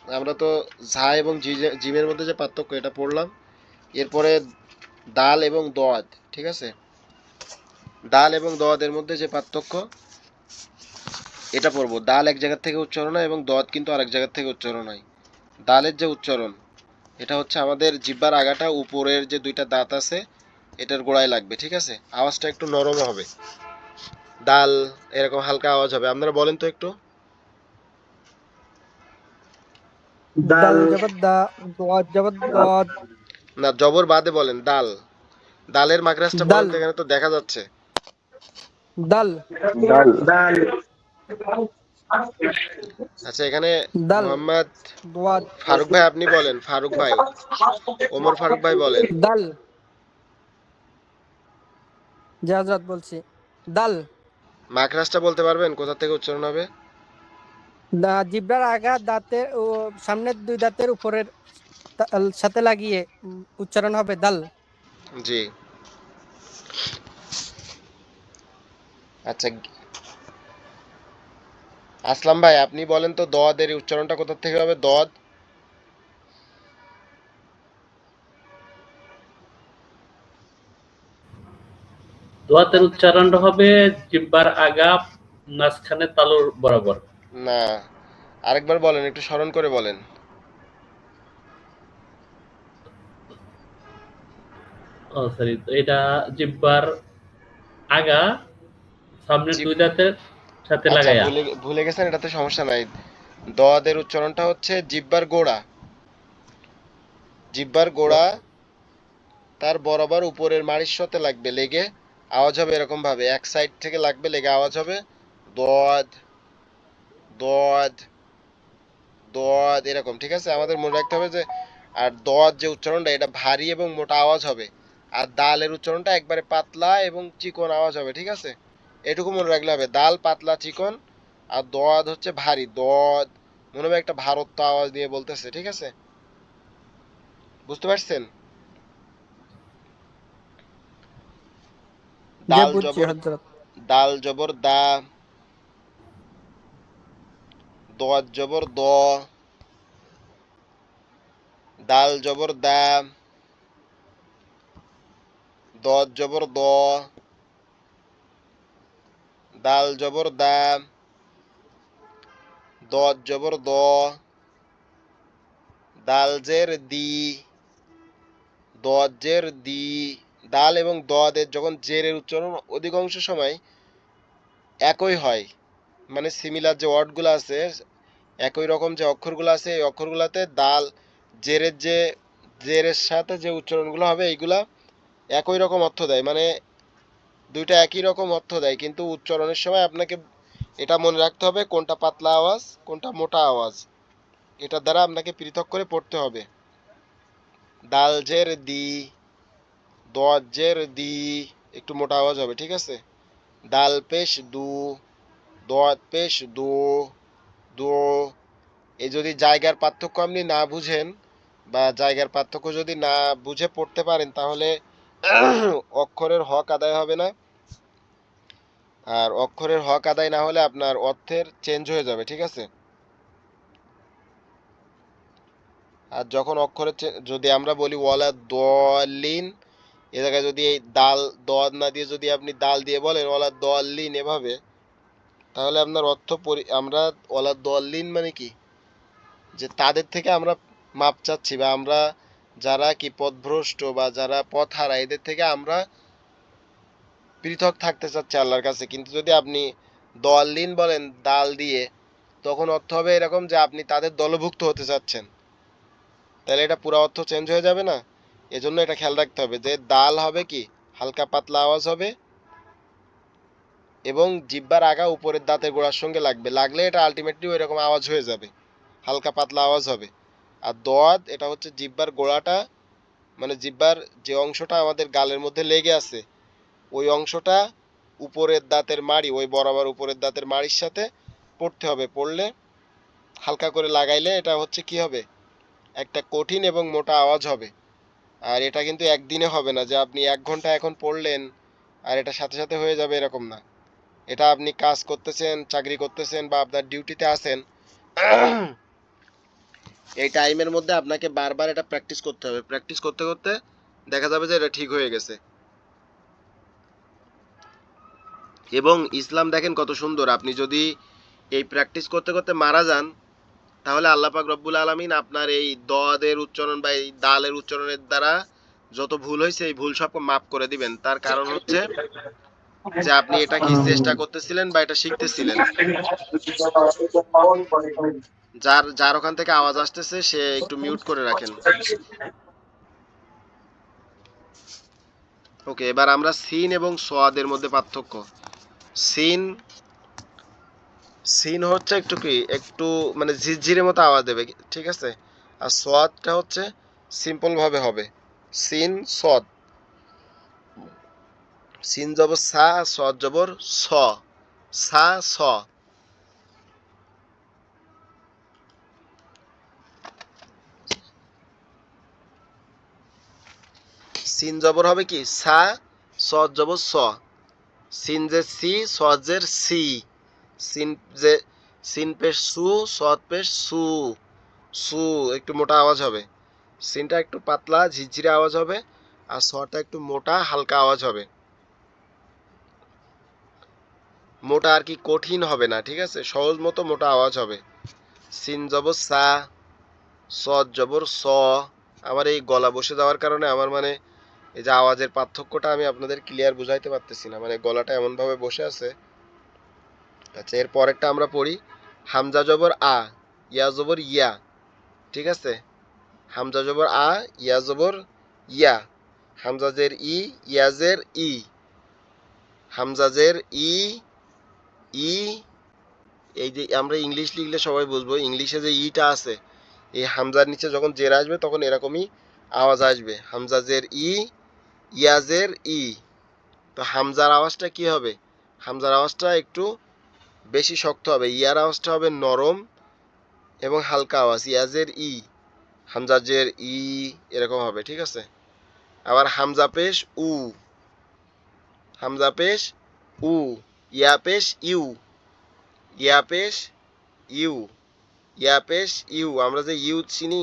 S1: আমরা তো ঝা এবং জিমের মধ্যে যে পার্থক্য এটা পড়লাম। এরপরে দাল এবং দোয়াদ, ঠিক আছে? দাল এবং দোয়াদের মধ্যে যে পার্থক্য এটা পড়বো। দাল এক জায়গা থেকে উচ্চারণ হয় এবং দদ কিন্তু আরেক জায়গা থেকে উচ্চারণ হয়। দালের যে উচ্চারণ, এটা হচ্ছে আমাদের জিহ্বার আগাটা উপরের যে দুইটা দাঁত আছে এটার গোড়ায় লাগবে, ঠিক আছে? আওয়াজটা একটু নরম হবে, দাল এরকম হালকা আওয়াজ হবে। আপনারা বলেন তো একটু।
S2: দাল
S5: দাল
S2: জবর দা, দোয়াত জবর দদ,
S1: না, জবর বাদে বলেন দাল। দালের মাকরাজটা বলেন
S2: দাল,
S1: তো, এখানে তো দেখা যাচ্ছে।
S2: দাল,
S4: দাল
S5: দাল
S1: আচ্ছা, এখানে
S2: দাল,
S1: মোহাম্মদ
S2: দোয়াত,
S1: ফারুক ভাই আপনি বলেন, ফারুক ভাই, ওমর ফারুক ভাই বলেন।
S2: দাল। জি হযরত বলছি। দাল।
S1: মাকরাজটা বলতে পারবেন কোথা থেকে উচ্চারণ হবে?
S2: জিহ্বার আগা দাঁতের ও সামনের দুই দাঁতের উপরের সাথে লাগিয়ে উচ্চারণ হবে দাল।
S1: জি। আচ্ছা, আসলাম ভাই আপনি বলেন তো, দদ এর উচ্চারণটা কোথা থেকে হবে? দদ।
S3: দোয়াতের উচ্চারণটা হবে জিহ্বার আগা মাঝখানে তালুর বরাবর।
S1: না, আরেকবার বলেন, একটু স্মরণ করে বলেন।
S3: ও সরি, এটা জিহ্বার আগা সামনের
S1: জিভ,
S3: দুই দাঁতের সাথে
S1: আচ্ছা
S3: লাগাইয়া।
S1: ভুলে ভুলে গেছেন, এটাতে সমস্যা নাই। দদ এর উচ্চারণটা হচ্ছে জিহ্বার গোড়া। জিহ্বার গোড়া তার বরাবর উপরের মাড়ির সাথে লাগবে, লেগে আওয়াজ হবে এরকম ভাবে, এক সাইড থেকে লাগবে, লেগে আওয়াজ হবে দদ, দদ, দদ, এরকম, ঠিক আছে? আমাদের মনে রাখতে হবে যে, আর দদ যে উচ্চারণটা এটা ভারী এবং মোটা আওয়াজ হবে, আর দালের উচ্চারণটা একবারে পাতলা এবং চিকন আওয়াজ হবে, ঠিক আছে? এটুকু মনে রাখলে হবে, দাল পাতলা চিকন আর দদ হচ্ছে ভারী, দদ মনে হবে একটা ভারত্ব আওয়াজ দিয়ে বলতেছে, ঠিক আছে? বুঝতে পারছেন?
S2: জি
S1: দাল
S2: বুঝছি
S1: জবর,
S2: হযরত।
S1: দাল জবর দা, দদ জবর দ, দাল জবর দা, দদ জবর দ, দাল জবর দা, দদ জবর দ, দাল জের দি, দদ জের দি। দাল এবং দদের যখন জেরের উচ্চারণ অধিকাংশ সময় একই হয়, মানে সিমিলার যে ওয়ার্ডগুলো আছে, একই রকম যে অক্ষরগুলো আছে, এই অক্ষরগুলোতে দাল জেরের যে, জেরের সাথে যে উচ্চারণগুলো হবে এইগুলা একই রকম অর্থ দেয়, মানে দুইটা একই রকম অর্থ দেয়, কিন্তু উচ্চারণের সময় আপনাকে এটা মনে রাখতে হবে কোনটা পাতলা আওয়াজ কোনটা মোটা আওয়াজ, এটা দ্বারা আপনাকে পৃথক করে পড়তে হবে। দাল জের দি, দোয়াত জের দি, একটু মোটা আওয়াজ হবে, ঠিক আছে? দাল পেশ দু, দোয়াত পেশ দু, দু। এই যদি জায়গার পার্থক্য আপনি না বুঝেন, বা জায়গার পার্থক্য যদি না বুঝে পড়তে পারেন, তাহলে অক্ষরের হক আদায় হবে না, আর অক্ষরের হক আদায় না হলে আপনার অর্থের চেঞ্জ হয়ে যাবে, ঠিক আছে? আর যখন অক্ষরের যদি আমরা বলি ওয়ালা দলিন, এ জায়গায় যদি এই দাল দদ না দিয়ে যদি আপনি দাল দিয়ে বলেন ওয়ালা দলিন এভাবে, তাহলে আপনার অর্থ আমরা ওয়ালা দলিন মানে কি, যে তাদের থেকে আমরা মাপ চাচ্ছি, বা আমরা যারা কি পথভ্রষ্ট বা যারা পথ হারা, এদের থেকে আমরা পৃথক থাকতে চাচ্ছি আল্লাহর কাছে। কিন্তু যদি আপনি দলিন বলেন দাল দিয়ে, তখন অর্থ হবে এরকম যে আপনি তাদের দলভুক্ত হতে চাচ্ছেন, তাহলে এটা পুরো অর্থ চেঞ্জ হয়ে যাবে না? এজন্য এটা খেয়াল রাখতে হবে যে দাল হবে কি হালকা পাতলা আওয়াজ হবে, এবং জিহ্বার আগা উপরের দাঁতের গোড়ার সঙ্গে লাগবে, লাগলে এটা আলটিমেটলি ওই রকম আওয়াজ হয়ে যাবে, হালকা পাতলা আওয়াজ হবে। আর দোয়াদ এটা হচ্ছে জিহ্বার গোড়াটা, মানে জিহ্বার যে অংশটা আমাদের গালের মধ্যে লেগে আছে, ওই অংশটা উপরের দাঁতের মাড়ি, ওই বরাবর উপরের দাঁতের মাড়ির সাথে পড়তে হবে, পড়লে হালকা করে লাগাইলে এটা হচ্ছে কি হবে, একটা কঠিন এবং মোটা আওয়াজ হবে। আর এটা কিন্তু একদিনে হবে না যে আপনি 1 ঘন্টা এখন পড়লেন আর এটা সাথে সাথে হয়ে যাবে, এরকম না। এটা আপনি কাজ করতেছেন, চাকরি করতেছেন, বা আপনার ডিউটিতে আছেন, এই টাইমের মধ্যে আপনাকে বারবার এটা প্র্যাকটিস করতে হবে, প্র্যাকটিস করতে করতে দেখা যাবে যে এটা ঠিক হয়ে গেছে। এবং ইসলাম দেখেন কত সুন্দর, আপনি যদি এই প্র্যাকটিস করতে করতে মারা যান, তাহলে আল্লাহ পাক রব্বুল আলামিন আপনার এই দদের উচ্চারণ বা এই দালের উচ্চারণের দ্বারা যত ভুল হয়েছে এই ভুল সব মাফ করে দিবেন। তার কারণ হচ্ছে যে আপনি এটা কি চেষ্টা করতেছিলেন বা এটা শিখতেছিলেন। যার যার ওখান থেকে আওয়াজ আসতেছে সে একটু মিউট করে রাখেন। ওকে, এবার আমরা সিন এবং সোয়াদের মধ্যে পার্থক্য। সিন সিন হচ্ছে একটু কি একটু মানে ঝিরঝিরে মতো আওয়াজ দেবে, ঠিক আছে? আর সোয়াদটা হচ্ছে সিম্পল ভাবে হবে সিন সদ। সিন জবর সা, সদ জবর স, সা স। সিন জবর হবে কি সা, সদ জবর স। সিন যে সি, সদ যে সি। সিন যে সিন পেশ সু, সদ পেশ সু, সু একটু মোটা আওয়াজ হবে। সিনটা একটু পাতলা ঝিরঝিরে আওয়াজ হবে, আর সটা একটু মোটা হালকা আওয়াজ হবে। মোটা আর কি কঠিন হবে না, ঠিক আছে? সহজ মতো মোটা আওয়াজ হবে। সিন জবর সা, সদ জবর স। আমার এই গলা বসে যাওয়ার কারণে আমার মানে এই যে আওয়াজের পার্থক্যটা আমি আপনাদের ক্লিয়ার বুঝাইতে পারতেছি না, মানে গলাটা এমন ভাবে বসে আছে। আচ্ছা, এর পরেরটা আমরা পড়ি। হামজা জবর আ, ইয়া জবর ইয়া, ঠিক আছে? হামজা জবর আ, ইয়া জবর ইয়া। হামজা জের ই, ইয়া জের ই। হামজা জের ই, ই। এই যে আমরা ইংলিশ লিখলে সবাই বুঝবো, ইংলিশে যে ইটা আছে, এই হামজার নিচে যখন জের আসবে তখন এরকমই আওয়াজ আসবে। হামজা জের ই, ইয়া জের ই। তো হামজার আওয়াজটা কি হবে? হামজার আওয়াজটা একটু বেশি শক্ত হবে, ইয়ার আওয়াজটা হবে নরম এবং হালকা আওয়াজ। ইয়াজের ই, হামজা জের ই, এরকম হবে, ঠিক আছে? আবার হামজা পেশ উ, হামজা পেশ উ। ইয়া পেশ ইউ, ইয়া পেশ ইউ, ইয়া পেশ ইউ। আমরা যে ইউ চিনি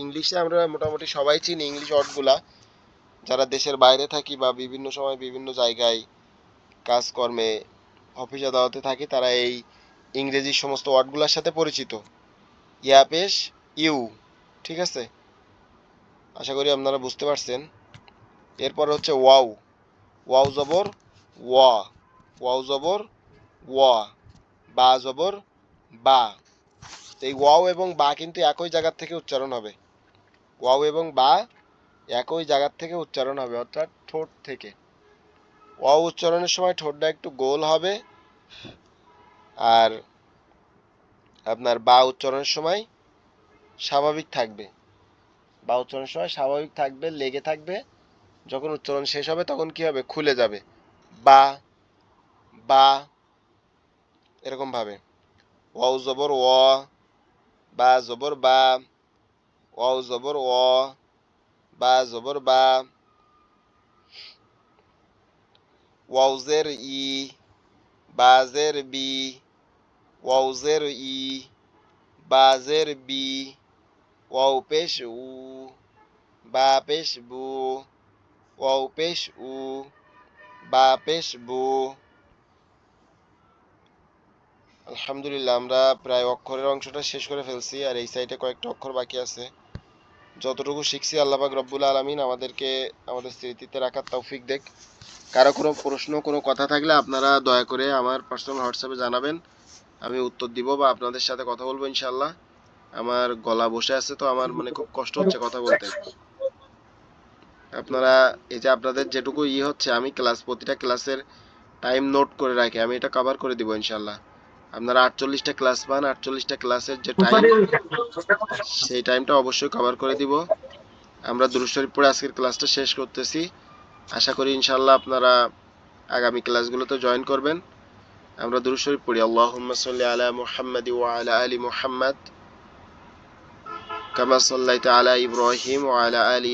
S1: ইংলিশে, আমরা মোটামুটি সবাই চিনি ইংলিশ ওয়ার্ডগুলা। যারা দেশের বাইরে থাকি বা বিভিন্ন সময় বিভিন্ন জায়গায় কাজকর্মে অফিস আদালতে থাকি, তারা এই ইংরেজি সমস্ত ওয়ার্ডগুলোর সাথে পরিচিত। ইয়া পেশ ইউ, ঠিক আছে? আশা করি আপনারা বুঝতে পারছেন। এরপর হচ্ছে ওয়াও। ওয়াও জবর ওয়া, ওয়াও জবর ওয়া। বা জবর বা। এই ওয়াও এবং বা কিন্তু একই জায়গার থেকে উচ্চারণ হবে। ওয়াও এবং বা একই জায়গার থেকে উচ্চারণ হবে, অর্থাৎ ঠোঁট থেকে। ওয়াও উচ্চারণের সময় ঠোঁটটা একটু গোল হবে, আর আপনার বা উচ্চারণের সময় স্বাভাবিক থাকবে। বা উচ্চারণের সময় স্বাভাবিক থাকবে, লেগে থাকবে। যখন উচ্চারণ শেষ হবে তখন কি হবে? খুলে যাবে। বা, বা, এরকম ভাবে। ওয়াও জবর ও, বা জবর বা, ওয়াও জবর ও, বা জবর বা। ওয়াও জের ই, বা জের বি, ওয়াও জের ই, বা জের বি। ওয়াও পেশ উ, বা পেশ বু, ওয়াও পেশ উ, বা পেশ বু। আলহামদুলিল্লাহ, আমরা প্রায় অক্ষরের অংশটা শেষ করে ফেলছি, আর এই সাইডে কয়েকটা অক্ষর বাকি আছে। যতটুকু শিখছি আল্লাহ পাক রব্বুল আলামিন আমাদেরকে আমাদের স্মৃতিতে রাখার তৌফিক দেখ। কারো কোনো প্রশ্ন, কোনো কথা থাকলে আপনারা দয়া করে আমার পার্সোনাল হোয়াটসঅ্যাপে জানাবেন, আমি উত্তর দিব বা আপনাদের সাথে কথা বলবো ইনশাল্লাহ। আমার গলা বসে আছে, তো আমার মানে খুব কষ্ট হচ্ছে কথা বলতে। আপনারা এই যে আপনাদের যেটুকু হচ্ছে, আমি প্রতিটা ক্লাসের টাইম নোট করে রাখি, আমি এটা কভার করে দিব ইনশাল্লাহ। আপনারা 48টা ক্লাস পান, 48টা ক্লাসের যে টাইম, সেই টাইমটা অবশ্যই কভার করে দিব। আমরা দুরূদ শরীফ পড়ে আজকের ক্লাসটা শেষ করতেছি। আশা করি ইনশাল্লাহ আপনারা আগামী ক্লাসগুলোতে জয়েন করবেন। আমরা দুরূদ শরীফ পড়ি। আল্লাহুম্মা সাল্লি আলা মুহাম্মাদ ওয়া আলা আলি মুহাম্মাদ কামা সাল্লাইতা আলা ইব্রাহিম ওয়া আলা আলি